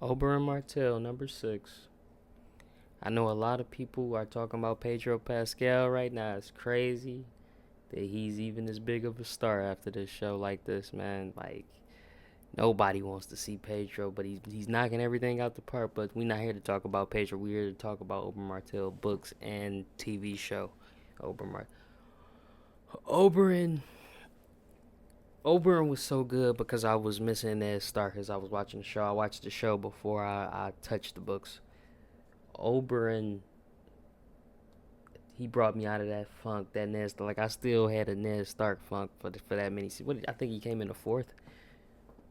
Oberyn Martell, number 6. I know a lot of people are talking about Pedro Pascal right now. It's crazy that he's even as big of a star after this show like this, man. Like, nobody wants to see Pedro, but he's knocking everything out the park. But we're not here to talk about Pedro. We're here to talk about Oberyn Martell books and TV show. Oberyn Mar- Oberyn Oberyn was so good because I was missing Ned Stark as I was watching the show. I watched the show before I touched the books. Oberyn, he brought me out of that funk, that Ned Stark. Like I still had a Ned Stark funk for that many. I think he came in the fourth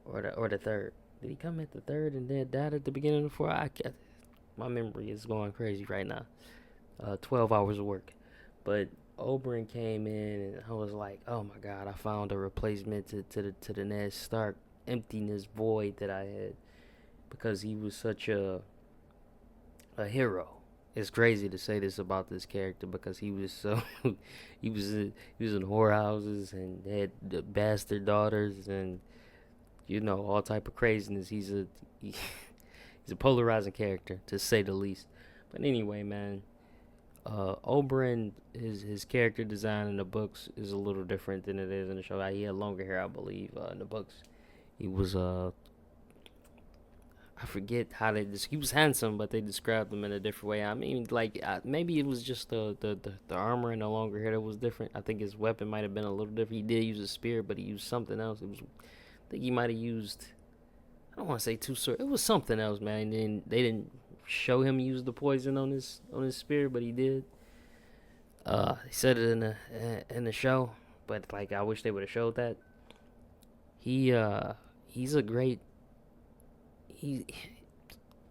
or the third. Did he come at the third and then died at the beginning of the fourth? My memory is going crazy right now. 12 hours of work, but Oberyn came in and I was like, oh my god, I found a replacement to the Ned Stark emptiness void that I had because he was such a hero. It's crazy to say this about this character because he was so he was in whorehouses and had the bastard daughters and all type of craziness. He's a polarizing character to say the least. But anyway, man, Oberyn, his character design in the books is a little different than it is in the show. He had longer hair, I believe, in the books. He was I forget how he was handsome, but they described him in a different way. I mean, like maybe it was just the armor and the longer hair that was different. I think his weapon might have been a little different. He did use a spear, but he used something else. I think he might have used. I don't want to say two swords. It was something else, man. And then they didn't show him use the poison on his spear, but he did. He said it in the show, but like I wish they would have showed that. He's a great he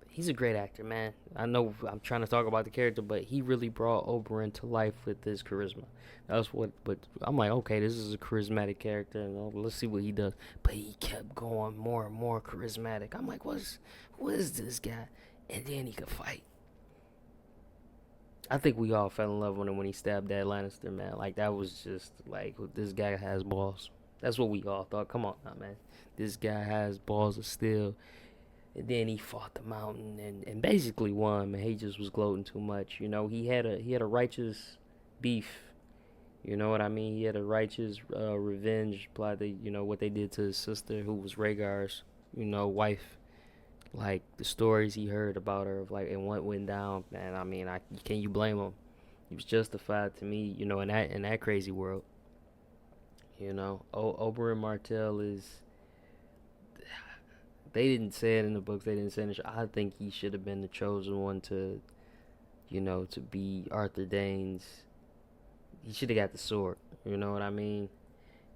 he's a great actor, man. I know I'm trying to talk about the character, but he really brought Oberyn to life with his charisma. That's what. But I'm like, okay, this is a charismatic character, and let's see what he does. But he kept going more and more charismatic. I'm like, what is this guy? And then he could fight. I think we all fell in love with him when he stabbed that Lannister, man. Like that was just like this guy has balls. That's what we all thought. Come on, now, man. This guy has balls of steel. And then he fought the mountain and basically won. Man, he just was gloating too much. He had a righteous beef. You know what I mean? He had a righteous revenge plot. What they did to his sister, who was Rhaegar's, wife. Like the stories he heard about her, of like and what went down. Man, I mean, can you blame him? He was justified to me. In that crazy world. Oberyn Martell is. They didn't say it in the books. They didn't say it in the show. I think he should have been the chosen one to be Arthur Dane's. He should have got the sword. You know what I mean?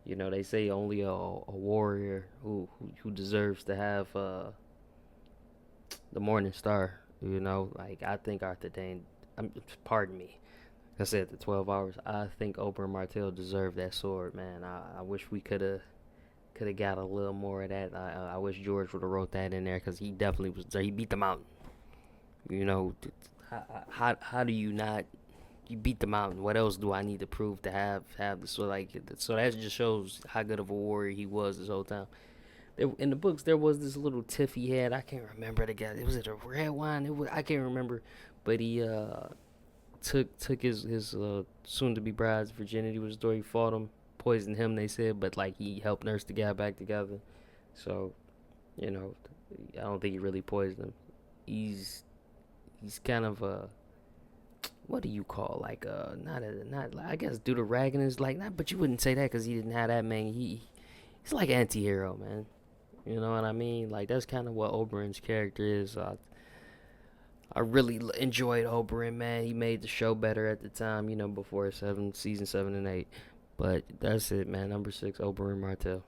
They say only a warrior who deserves to have the Morning Star. Like I think Arthur Dane. Pardon me. I said the 12 hours. I think Oberyn Martell deserved that sword, man. I wish we could have got a little more of that. I wish George would have wrote that in there because he definitely was there. He beat the mountain. You know, how do you not? You beat the mountain. What else do I need to prove to have this? So that just shows how good of a warrior he was this whole time. In the books, there was this little tiff he had. I can't remember the guy. Was it a red wine? I can't remember, but he took his soon to be bride's virginity with his door. He fought him, poisoned him. They said, but like he helped nurse the guy back together. So, you know, I don't think he really poisoned him. He's kind of a what do you call like not I guess due to ragging is like not, but you wouldn't say that because he didn't have that many. He's like anti-hero, man. You know what I mean? Like that's kind of what Oberyn's character is. I really enjoyed Oberyn, man. He made the show better at the time, before season 7 and 8. But that's it, man. Number 6, Oberyn Martell.